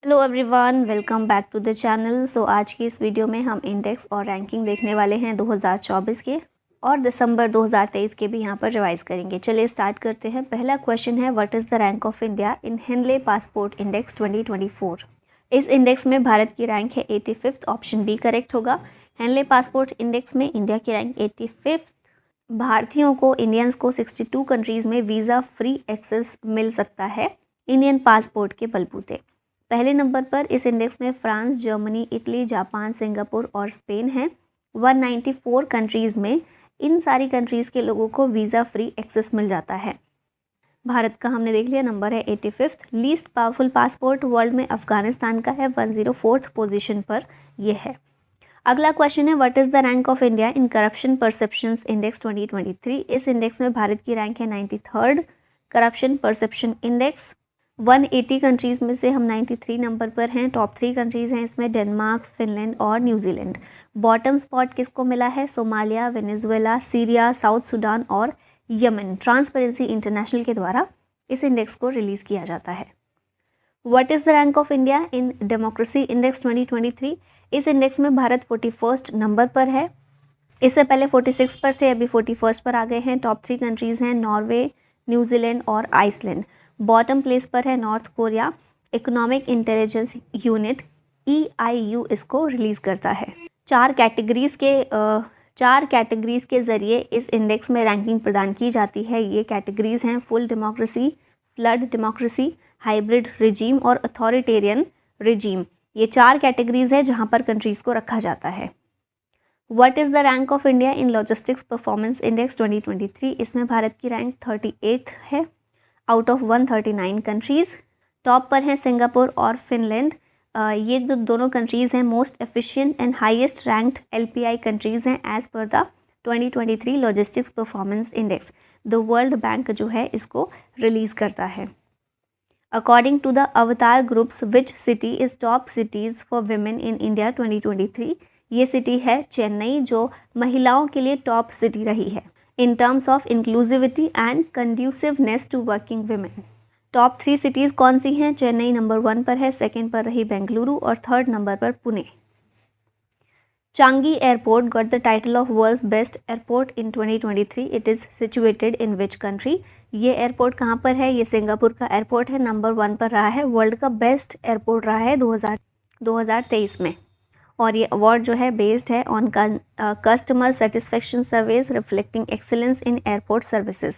Hello everyone, welcome back to the channel. So आज की इस वीडियो में हम इंडेक्स और रैंकिंग देखने वाले हैं 2024 के और दिसंबर 2023 के भी यहाँ पर रिवाइज करेंगे। चलिए स्टार्ट करते हैं। पहला क्वेश्चन है, what is the rank of India in Henley passport index 2024। इस इंडेक्स में भारत की रैंक है 85th, ऑप्शन बी करेक्ट होगा। हेनले पासपोर्ट इंडेक्स में इंडिया की रैंक 85th। भारतीयों को, इंडियंस को 62 कंट्रीज़ में वीज़ा फ्री एक्सेस मिल सकता है इंडियन पासपोर्ट के बलबूते। पहले नंबर पर इस इंडेक्स में France, Germany, Italy, Japan, Singapore और स्पेन है। 194 कंट्रीज़ में इन सारी कंट्रीज़ के लोगों को वीज़ा फ्री एक्सेस मिल जाता है। भारत का हमने देख लिया, नंबर है 85th। Least powerful passport world में अफगानिस्तान का है, 104th पोजीशन पर यह है। अगला क्वेश्चन है, what is the rank of India in corruption perceptions index 2023। इस इंडेक्स में भारत की रैंक है 93rd corruption perception index. 180 countries में से हम 93 नंबर पर हैं। टॉप 3 कंट्रीज़ हैं इसमें, डेनमार्क, फिनलैंड और न्यूजीलैंड। बॉटम स्पॉट किसको मिला है? Somalia, Venezuela, Syria, south Sudan और यमन। ट्रांसपेरेंसी इंटरनेशनल के द्वारा इस इंडेक्स को रिलीज़ किया जाता है। What is the rank of India in democracy index 2023। इस इंडेक्स में भारत 41st नंबर पर है। इससे पहले 46 पर थे, अभी 41st पर आ गए हैं। टॉप 3 कंट्रीज़ हैं, नॉर्वे, न्यूजीलैंड और आइसलैंड। बॉटम प्लेस पर है north Korea. Economic intelligence unit EIU इसको रिलीज़ करता है। चार कैटेगरीज़ के ज़रिए इस इंडेक्स में रैंकिंग प्रदान की जाती है। ये कैटेगरीज़ हैं full democracy, flood democracy, hybrid regime और अथॉरिटेरियन रिजीम। ये 4 कैटेगरीज़ है जहाँ पर कंट्रीज़ को रखा जाता है। What is the rank of India in logistics performance index 2023। इसमें भारत की रैंक 38th है आउट ऑफ 139 कंट्रीज़। टॉप पर हैं सिंगापुर और फिनलैंड। ये जो दोनों कंट्रीज़ हैं most efficient and highest ranked LPI countries हैं as per the 2023 logistics performance index. The World Bank जो है इसको रिलीज़ करता है। According to the Avtar groups, which city is top cities for women in India 2023। ये city है चेन्नई, जो महिलाओं के लिए टॉप सिटी रही है in terms of inclusivity and conduciveness to working women। Top 3 cities कौन सी हैं? चेन्नई नंबर 1 पर है, सेकंड पर रही बेंगलुरु और थर्ड नंबर पर Pune. Changi airport got the title of world's best airport in 2023। It is situated in which country. ये airport कहाँ पर है? ये सिंगापुर का एयरपोर्ट है, नंबर 1 पर रहा है, वर्ल्ड का बेस्ट एयरपोर्ट रहा है 2023 में। और ये अवार्ड जो है बेस्ड है on customer satisfaction surveys reflecting excellence in airport services.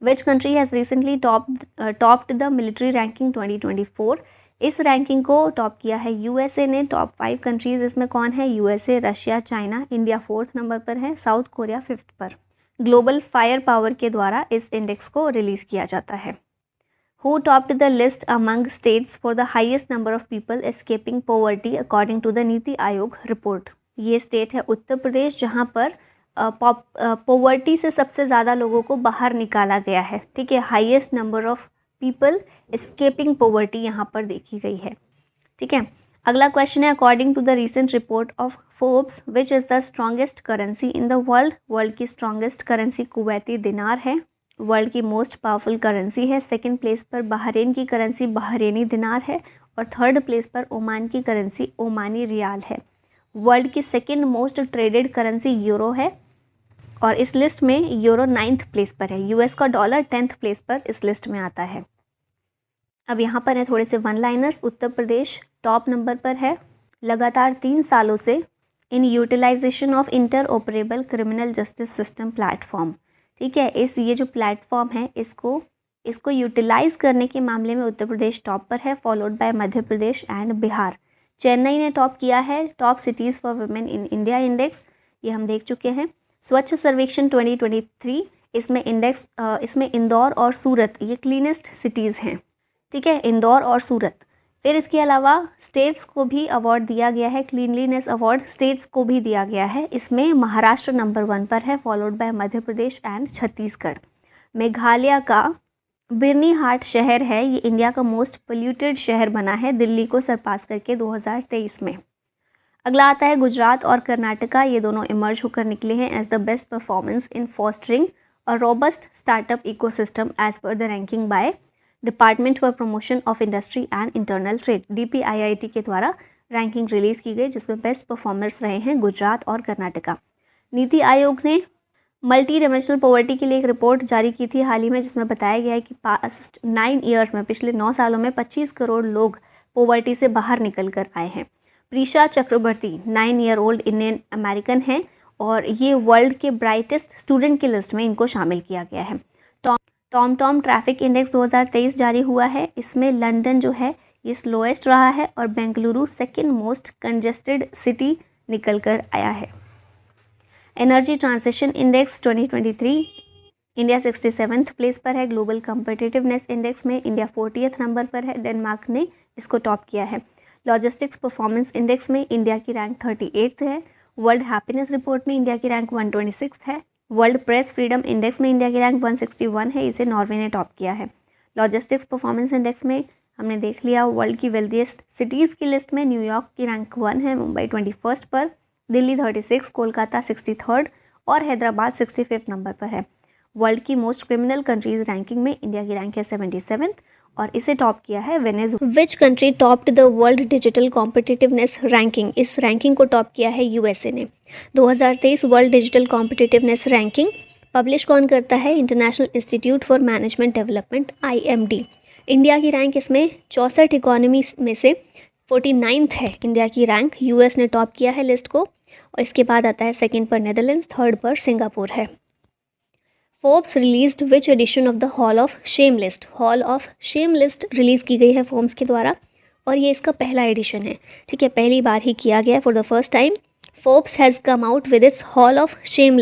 Which country has recently topped the military ranking 2024। इस रैंकिंग को टॉप किया है USA ने। टॉप 5 कंट्रीज़ इसमें कौन है? USA, Russia, China. India 4th number पर है, साउथ कोरिया 5th पर। ग्लोबल फायर पावर के द्वारा इस इंडेक्स को रिलीज़ किया जाता है। Who topped the list among states for the highest number of people escaping poverty according to the NITI Aayog report. ये स्टेट है उत्तर प्रदेश, जहाँ पर पॉवर्टी से सबसे ज़्यादा लोगों को बाहर निकाला गया है। ठीक है, highest number of people escaping poverty यहाँ पर देखी गई है। ठीक है, अगला क्वेश्चन है, according to the recent report of Forbes, which is the strongest currency in the world. World की स्ट्रॉन्गेस्ट करेंसी कुवैती दिनार है, वर्ल्ड की मोस्ट पावरफुल करेंसी है। सेकंड प्लेस पर बहरीन की करेंसी बहरीनी दिनार है और third place पर Oman की करेंसी ओमानी रियाल है। वर्ल्ड की second most traded currency euro है और इस लिस्ट में यूरो 9th प्लेस पर है। US का डॉलर 10th प्लेस पर इस लिस्ट में आता है। अब यहाँ पर है थोड़े से one liners. Uttar Pradesh top number पर है लगातार 3 सालों से in utilization of interoperable criminal justice system platform. ठीक है, ये जो प्लेटफॉर्म है इसको यूटिलाइज़ करने के मामले में उत्तर प्रदेश टॉप पर है, followed by Madhya Pradesh and Bihar. Chennai ने टॉप किया है top cities for women in India index, ये हम देख चुके हैं। स्वच्छ सर्वेक्षण 2023, इसमें इंदौर और सूरत ये क्लीनेस्ट सिटीज़ हैं। ठीक है, इंदौर और सूरत। फिर इसके अलावा स्टेट्स को भी अवार्ड दिया गया है, क्लीनलीनेस अवार्ड स्टेट्स को भी दिया गया है। इसमें महाराष्ट्र नंबर 1 पर है, followed by Madhya Pradesh and Chhattisgarh. Meghalaya का बिर्नीहाट शहर है, ये इंडिया का मोस्ट पोल्यूटेड शहर बना है, दिल्ली को सरपास करके 2023 में। अगला आता है गुजरात और कर्नाटका, ये दोनों इमर्ज होकर निकले हैं as the best performance in fostering a robust startup ecosystem as per the ranking by department for promotion of industry and internal trade DPIIT के द्वारा रैंकिंग रिलीज़ की गई, जिसमें बेस्ट परफॉर्मर्स रहे हैं गुजरात और कर्नाटका। नीति आयोग ने मल्टी डायमेंशनल पॉवर्टी के लिए एक रिपोर्ट जारी की थी हाल ही में, जिसमें बताया गया है कि पास्ट 9 ईयर्स में, पिछले 9 सालों में 25 करोड़ लोग पॉवर्टी से बाहर निकल कर आए हैं। प्रीशा चक्रवर्ती 9 ईयर ओल्ड इंडियन अमेरिकन हैं और ये वर्ल्ड के ब्राइटेस्ट स्टूडेंट की लिस्ट में इनको शामिल किया गया है। टॉम ट्रैफिक इंडेक्स 2023 जारी हुआ है। इसमें लंदन जो है ये स्लोएस्ट रहा है और Bengaluru second most congested city निकल कर आया है। Energy transition index 2023 India 67th place पर है। ग्लोबल कम्पिटिटिवनेस इंडेक्स में इंडिया 40th नंबर पर है, डेनमार्क ने इसको टॉप किया है। लॉजिस्टिक्स परफॉर्मेंस इंडेक्स में इंडिया की रैंक 38 है। वर्ल्ड हैप्पीनेस रिपोर्ट में इंडिया की रैंक 126 है। वर्ल्ड प्रेस फ्रीडम इंडेक्स में इंडिया की रैंक 161 है, इसे नॉर्वे ने टॉप किया है। लॉजिस्टिक्स परफॉर्मेंस इंडेक्स में हमने देख लिया वर्ल्ड की वेल्दीएस्ट सिटीज़ की लिस्ट में न्यूयॉर्क की रैंक 1 है, मुंबई 21 पर, दिल्ली 36, कोलकाता 63 और हैदराबाद 65 नंबर पर है। वर्ल्ड की मोस्ट क्रिमिनल कंट्रीज रैंकिंग में इंडिया की रैंक है 77 और इसे टॉप किया है Venezuela. Which country topped the world digital competitiveness ranking? इस रैंकिंग को टॉप किया है USA ने। 2023 world digital competitiveness ranking publish कौन करता है? International institute for management development IMD। India की रैंक इसमें 64 इकोनॉमी में से 49th है इंडिया की रैंक। US ने टॉप किया है लिस्ट को और इसके बाद आता है सेकेंड पर नेदरलैंड्स, थर्ड पर सिंगापुर है। Forbes released which edition of the hall of shame list? Hall of shame list release की गई है फोर्ब्स के द्वारा और ये इसका पहला एडिशन है। ठीक है, पहली बार ही किया गया for the first time. Forbes has come out with its hall of shame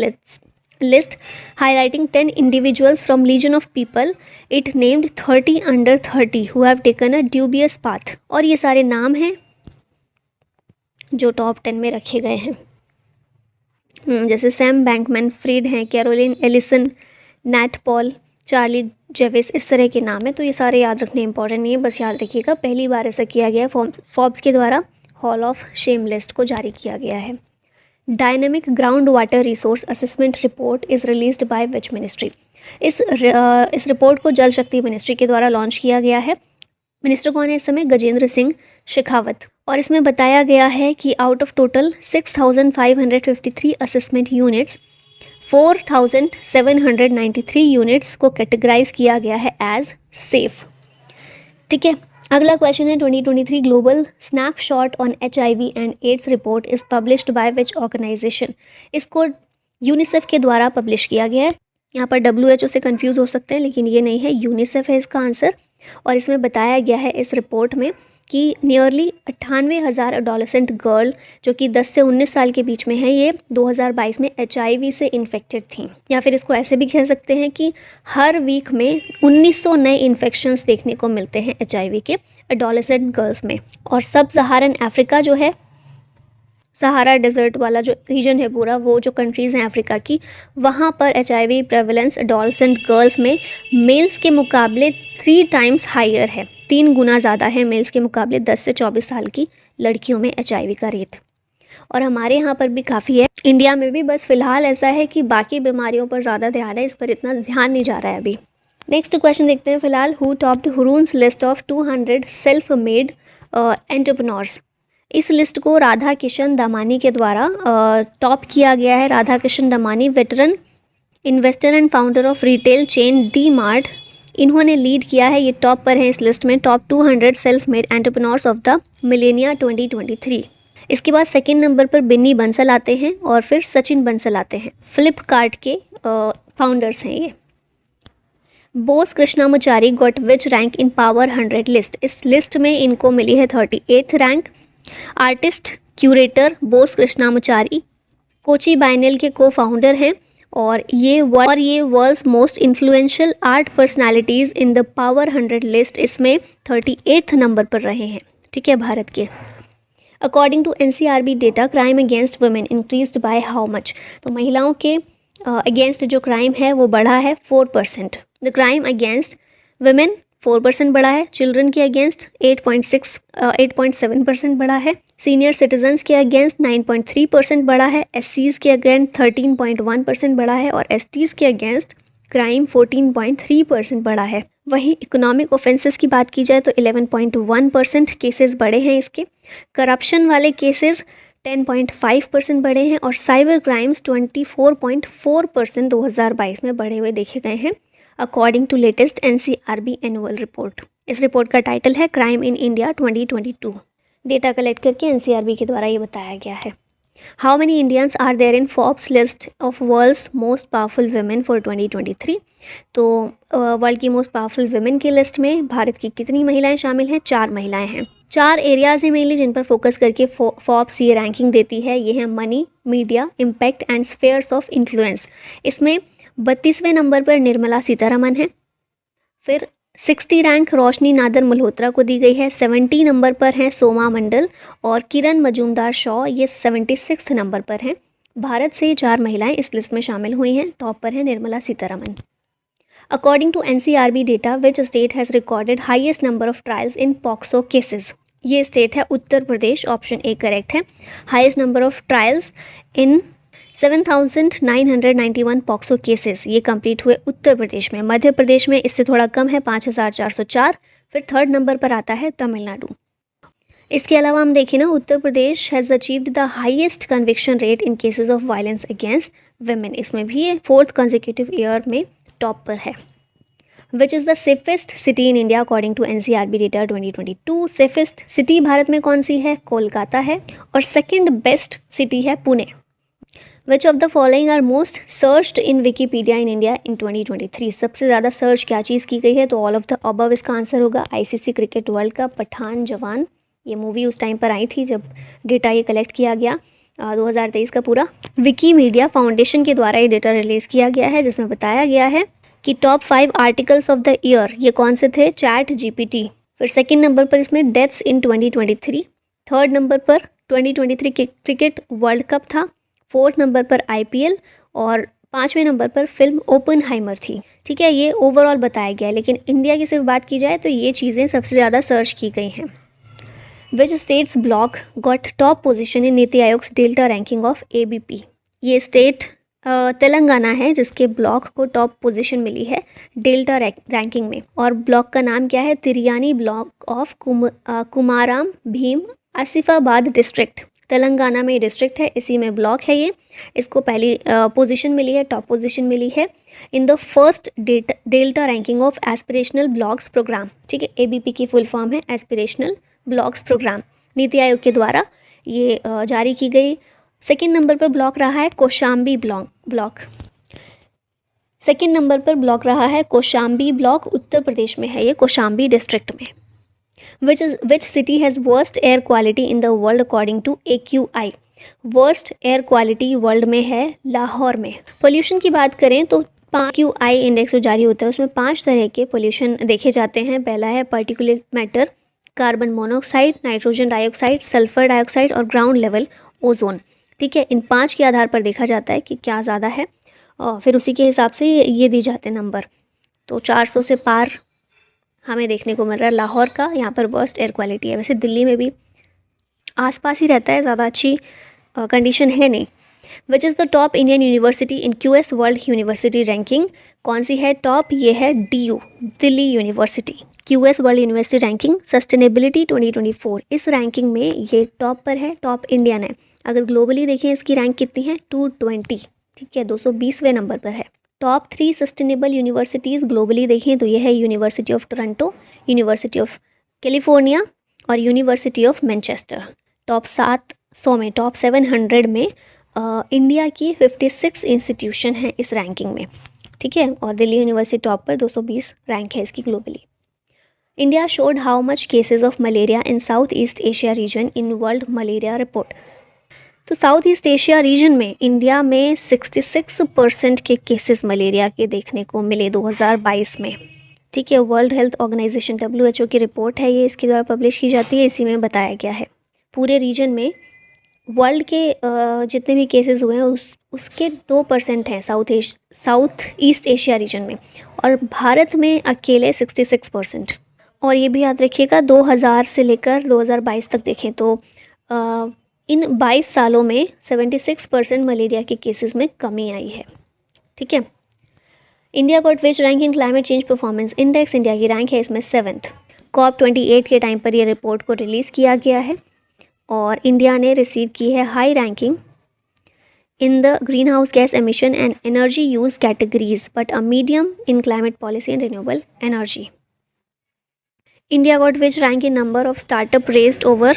list highlighting 10 individuals from legion of people. It named 30 under 30 who have taken a dubious path. और ये सारे नाम हैं जो टॉप 10 में रखे गए हैं, जैसे सैम बैंकमैन फ्रीड हैं, Caroline Ellison, Nate Paul, Charlie Javice, इस तरह के नाम हैं। तो ये सारे याद रखने इंपॉर्टेंट नहीं है, बस याद रखिएगा पहली बार ऐसा किया गया है। फोर्ब्स के द्वारा हॉल ऑफ शेम लिस्ट को जारी किया गया है। Dynamic ground water resource assessment report is released by which ministry? इस रिपोर्ट को जल शक्ति मिनिस्ट्री के द्वारा लॉन्च किया गया है। मिनिस्टर कौन है इस समय? गजेंद्र सिंह शेखावत। और इसमें बताया गया है कि out of total 6,553 assessment units 4,793 units को कैटेगराइज किया गया है एज सेफ। ठीक है, अगला क्वेश्चन है 2023 global snapshot on HIV and AIDS report is published by which organisation? इसको यूनिसेफ के द्वारा पब्लिश किया गया है। यहाँ पर WHO से कंफ्यूज हो सकते हैं, लेकिन ये नहीं है, यूनिसेफ है इसका आंसर। और इसमें बताया गया है इस रिपोर्ट में कि नियरली 98,000 एडोलेसेंट गर्ल जो कि 10 से 19 साल के बीच में है, ये 2022 में HIV से इन्फेक्टेड थी। या फिर इसको ऐसे भी कह सकते हैं कि हर वीक में 1900 नए इन्फेक्शंस देखने को मिलते हैं HIV के एडोलेसेंट गर्ल्स में। और सब सहारन अफ्रीका जो है, सहारा डेजर्ट वाला जो रीजन है पूरा, वो जो कंट्रीज़ हैं अफ्रीका की, वहाँ पर HIV प्रेवलेंस एडोलेसेंट गर्ल्स में मेल्स के मुकाबले 3 टाइम्स हायर है, 3 गुना ज़्यादा है मेल्स के मुकाबले 10 से 24 साल की लड़कियों में HIV का रेट। और हमारे यहाँ पर भी काफ़ी है, इंडिया में भी, बस फ़िलहाल ऐसा है कि बाकी बीमारियों पर ज़्यादा ध्यान है, इस पर इतना ध्यान नहीं जा रहा है अभी। नेक्स्ट क्वेश्चन देखते हैं फिलहाल। Who topped Hurun's list of 200 self made entrepreneurs? इस लिस्ट को राधा किशन दमानी के द्वारा टॉप किया गया है। Radha Kishan Damani veteran investor and founder of retail chain DMart, इन्होंने लीड किया है, ये टॉप पर है इस लिस्ट में, top 200 self made entrepreneurs of the millennia 2023। इसके बाद सेकंड नंबर पर बिन्नी बंसल आते हैं और फिर सचिन बंसल आते हैं, फ्लिपकार्ट के फाउंडर्स हैं ये। Bose Krishnamachari got which rank in power 100 list? इस लिस्ट में इनको मिली है 38th rank. Artist curator Bose Krishnamachari Kochi biennale के को फाउंडर हैं और ये world's most influential art personalities in the power 100 list इसमें 38th नंबर पर रहे हैं। ठीक है, भारत के। According to NCRB data, crime against women increased by how much? तो महिलाओं के अगेंस्ट जो क्राइम है वो बढ़ा है 4%। द क्राइम अगेंस्ट वुमेन 4% बढ़ा है, चिल्ड्रन के अगेंस्ट 8.7% बढ़ा है, सीनियर सिटीजन्स के अगेंस्ट 9.3% बढ़ा है, SCs के अगेंस्ट 13.1% बढ़ा है और STs के अगेंस्ट क्राइम 14.3% बढ़ा है। वहीं इकोनॉमिक ऑफेंसेस की बात की जाए तो 11.1% केसेस बढ़े हैं इसके। करप्शन वाले केसेस 10.5% बढ़े हैं और साइबर क्राइम्स 24.4% 2022 में बढ़े हुए देखे गए हैं, according to latest NCRB annual report. इस रिपोर्ट का टाइटल है crime in India 2022। Data collect करके NCRB के द्वारा ये बताया गया है। How many Indians are there in Forbes list of world's most powerful women for 2023। तो वर्ल्ड की मोस्ट पावरफुल वुमेन की लिस्ट में भारत की कितनी महिलाएं शामिल हैं? 4 महिलाएं हैं। 4 एरियाज हैं मेनली जिन पर फोकस करके फोर्ब्स ये रैंकिंग देती है। ये है money, media, impact and spheres of influence. इसमें 32वें नंबर पर निर्मला सीतारमन है। फिर 60 रैंक रोशनी नादर मल्होत्रा को दी गई है। 70 नंबर पर हैं सोमा मंडल और किरण मजूमदार शॉ, ये 76 नंबर पर हैं। भारत से 4 महिलाएं इस लिस्ट में शामिल हुई हैं। टॉप पर है Nirmala Sitharaman. According to NCRB data, which state has recorded highest number of trials in POCSO cases. ये स्टेट है Uttar Pradesh, option A correct है। Highest number of trials in 7,991 POCSO cases ये कंप्लीट हुए उत्तर प्रदेश में। मध्य प्रदेश में इससे थोड़ा कम है, 5,404। फिर थर्ड नंबर पर आता है तमिलनाडु। इसके अलावा हम देखें ना, Uttar Pradesh has achieved the highest conviction rate in cases of violence against women. इसमें भी ये 4th कंसेक्यूटिव ईयर में टॉप पर है। Which is the safest city in India according to NCRB data 2022। Safest city Bharat में कौन सी है? कोलकाता है। और सेकेंड बेस्ट सिटी है Pune. Which of the following are most searched in Wikipedia in India in 2023। सबसे ज़्यादा सर्च क्या चीज़ की गई है? तो ऑल ऑफ द अबव इसका आंसर होगा। ICC cricket world cup, Pathaan, Jawan, ये मूवी उस टाइम पर आई थी जब डेटा ये कलेक्ट किया गया। 2023 का पूरा विकीमीडिया फाउंडेशन के द्वारा ये डेटा रिलीज़ किया गया है, जिसमें बताया गया है कि top 5 articles of the year ये कौन से थे? Chat GPT। फिर सेकेंड नंबर पर इसमें डेथ्स इन 2023। थर्ड नंबर पर 2023 क्रिकेट वर्ल्ड कप था। फोर्थ नंबर पर IPL और 5वें नंबर पर फिल्म ओपनहाइमर थी। ठीक है, ये ओवरऑल बताया गया है, लेकिन इंडिया की सिर्फ बात की जाए तो ये चीज़ें सबसे ज़्यादा सर्च की गई हैं। Which states block got top position in नीति Aayog's delta ranking of ABP। ये स्टेट तेलंगाना है जिसके ब्लॉक को टॉप पोजीशन मिली है डेल्टा रैंकिंग में। और ब्लॉक का नाम क्या है? Tiryani block of Kumaram Bheem Asifabad district. Telangana में डिस्ट्रिक्ट है, इसी में ब्लॉक है ये। इसको पहली पोजीशन मिली है, टॉप पोजीशन मिली है in the first delta ranking of aspirational blocks programme. ठीक है, ABP की फुल फॉर्म है aspirational blocks programme. NITI Aayog के द्वारा ये जारी की गई। सेकेंड नंबर पर ब्लॉक रहा है कौशाम्बी ब्लॉक। सेकेंड नंबर पर ब्लॉक रहा है कौशाम्बी ब्लॉक, उत्तर प्रदेश में है ये, कौशाम्बी डिस्ट्रिक्ट में। Which city has worst air quality in the world according to AQI। Worst air quality world में है लाहौर में। पोल्यूशन की बात करें तो AQI इंडेक्स जो जारी होता है उसमें 5 तरह के पोल्यूशन देखे जाते हैं। पहला है particulate matter, carbon monoxide, nitrogen dioxide, sulphur dioxide और ग्राउंड लेवल ओजोन। ठीक है, इन 5 के आधार पर देखा जाता है कि क्या ज़्यादा है और फिर उसी के हिसाब से ये दी जाते हैं नंबर। तो 400 से पार हमें देखने को मिल रहा है लाहौर का, यहाँ पर वर्स्ट एयर क्वालिटी है। वैसे दिल्ली में भी आसपास ही रहता है, ज़्यादा अच्छी कंडीशन है नहीं। विच is the top Indian university in QS world university ranking. कौन सी है टॉप? ये है DU Delhi university. QS world university ranking sustainability 2024, इस रैंकिंग में ये टॉप पर है, टॉप इंडियन है। अगर ग्लोबली देखें इसकी रैंक कितनी है? 220। ठीक है, 220वें नंबर पर है। टॉप 3 सस्टेनेबल यूनिवर्सिटीज़ ग्लोबली देखें तो ये है university of Toronto, university of California और यूनिवर्सिटी ऑफ मैनचेस्टर। टॉप 700 में, टॉप 700 में इंडिया की 56 इंस्टीट्यूशन हैं इस रैंकिंग में। ठीक है, और दिल्ली यूनिवर्सिटी टॉप पर 220 रैंक है इसकी globally. India showed how much cases of malaria in south east Asia region in world malaria report. तो साउथ ईस्ट एशिया रीजन में इंडिया में 66% के केसेस मलेरिया के देखने को मिले 2022 में। ठीक है, वर्ल्ड हेल्थ ऑर्गेनाइजेशन WHO की रिपोर्ट है ये, इसके द्वारा पब्लिश की जाती है। इसी में बताया गया है पूरे रीजन में वर्ल्ड के जितने भी केसेस हुए हैं उसके 2% हैं साउथ ईस्ट एशिया रीजन में, और भारत में अकेले 66%। और ये भी याद रखिएगा 2000 से लेकर 2022 तक देखें तो इन 22 सालों में 76% मलेरिया के केसेस में कमी आई है। ठीक है, India got which rank in climate change performance index, India की रैंक है इसमें 7th। COP28 के टाइम पर ये रिपोर्ट को रिलीज़ किया गया है और इंडिया ने रिसीव की है high ranking in the greenhouse gas emission and energy use categories, but a medium in climate policy and renewable energy. India got which rank in number of startup raised over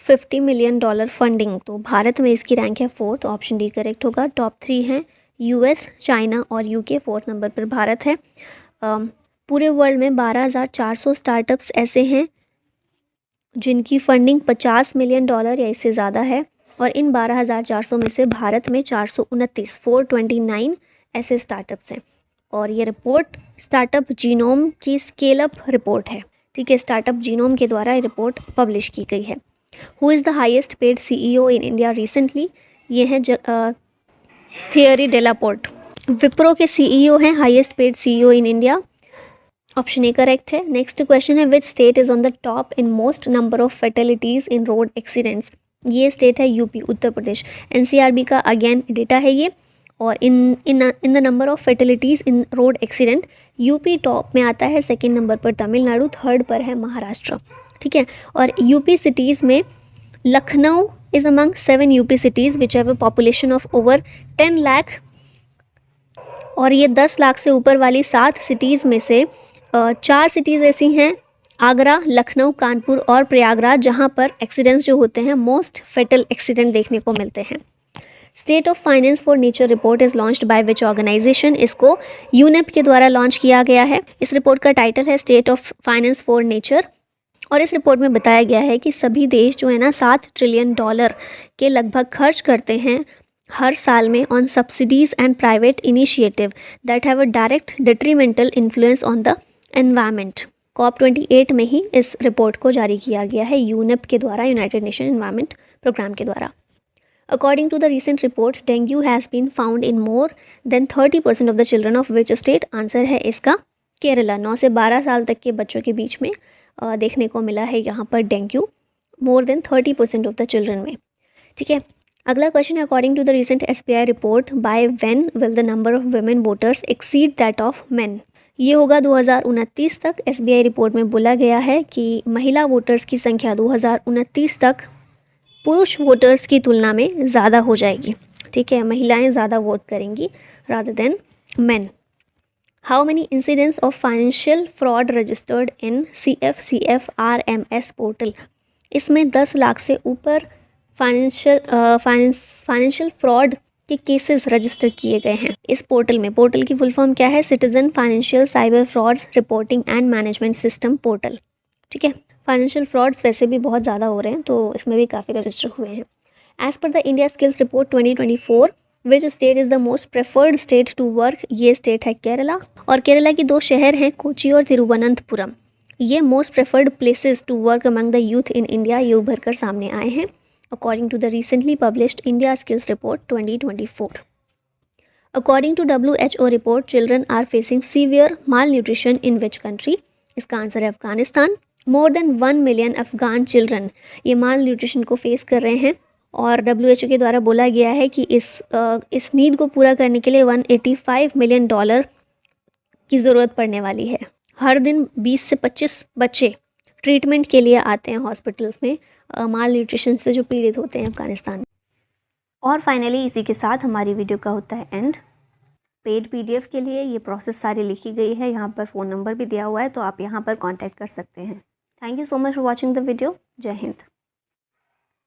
$50 million funding? तो भारत में इसकी rank है 4th, option D correct होगा। Top 3 हैं US, China और UK, 4th number पर भारत है। पूरे वर्ल्ड में 12,400 स्टार्टअप्स ऐसे हैं जिनकी फंडिंग $50 मिलियन या इससे ज़्यादा है और इन 12,400 में से भारत में 429 ऐसे स्टार्टअप्स हैं और ये रिपोर्ट स्टार्टअप जीनोम की स्केल अप रिपोर्ट है। ठीक है, स्टार्टअप जीनोम के द्वारा ये रिपोर्ट पब्लिश की गई है। Who is the highest paid CEO in India recently? ये है थियरी डेलापोर्ट। विप्रो के CEO हैं highest paid CEO in India, option A correct है। नेक्स्ट क्वेश्चन है which state is on the top in most number of fatalities in road accidents? ये state है UP, Uttar Pradesh. NCRB का again data है ये और in the number of fatalities in road accident UP top में आता है, सेकंड नंबर पर तमिलनाडु, थर्ड पर है महाराष्ट्र। ठीक है, और यूपी सिटीज़ में Lucknow is among 7 UP cities which have a population of over 10 lakh और ये 10 लाख से ऊपर वाली 7 सिटीज़ में से 4 सिटीज़ ऐसी हैं आगरा, लखनऊ, कानपुर और प्रयागराज जहां पर एक्सीडेंट्स जो होते हैं मोस्ट फेटल एक्सीडेंट देखने को मिलते हैं। State of finance for nature report is launched by which organisation? इसको यूनेप के द्वारा लॉन्च किया गया है। इस रिपोर्ट का टाइटल है state of finance for nature और इस रिपोर्ट में बताया गया है कि सभी देश जो है ना $7 ट्रिलियन के लगभग खर्च करते हैं हर साल में on subsidies and private initiative that have a direct detrimental influence on the environment. COP28 में ही इस रिपोर्ट को जारी किया गया है यूनेप के द्वारा, यूनाइटेड नेशन एनवायरनमेंट प्रोग्राम के द्वारा। According to the recent report dengue has been found in more than 30% of the children of which state? Answer है इसका केरला। 9 से 12 साल तक के बच्चों के बीच में देखने को मिला है यहाँ पर dengue, more than 30% of the children में। ठीक है, अगला क्वेश्चन है according to the recent SBI report by when will the number of women voters exceed that of men? ये होगा 2029 तक। SBI रिपोर्ट में बोला गया है कि महिला वोटर्स की संख्या 2029 तक पुरुष वोटर्स की तुलना में ज़्यादा हो जाएगी। ठीक है, महिलाएं ज़्यादा वोट करेंगी rather than main. How many incidents of financial fraud registered in CFCF RMS portal? इसमें 10 लाख से ऊपर फाइनेंशियल फ्रॉड के केसेस रजिस्टर किए गए हैं इस पोर्टल में। पोर्टल की फुल फॉर्म क्या है? Citizen financial cyber frauds reporting and management system portal. ठीक है, फाइनेंशियल फ्रॉड्स वैसे भी बहुत ज़्यादा हो रहे हैं तो इसमें भी काफ़ी रजिस्टर हुए हैं। As per the India skills report 2024 which state is the most preferred state to work? ये स्टेट है केरला और केरला की 2 शहर हैं कोची और तिरुवनंतपुरम। ये most preferred places to work among the youth in India ये उभर कर सामने आए हैं according to the recently published India Skills Report 2024. According to WHO report, children are facing severe malnutrition in which country? इसका आंसर है Afghanistan. More than 1 million Afghan children ये माल nutrition को फेस कर रहे हैं और WHO के द्वारा बोला गया है कि इस नीड को पूरा करने के लिए $185 मिलियन की ज़रूरत पड़ने वाली है। हर दिन 20 से 25 बच्चे ट्रीटमेंट के लिए आते हैं हॉस्पिटल्स में माल न्यूट्रिशन से जो पीड़ित होते हैं अफगानिस्तान में। और फाइनली इसी के साथ हमारी वीडियो का होता है एंड। पेड PDF के लिए ये प्रोसेस सारी लिखी गई है, यहाँ पर फ़ोन नंबर भी दिया हुआ है तो आप यहाँ पर कांटेक्ट कर सकते हैं। Thank you so much for watching the video. जय हिंद।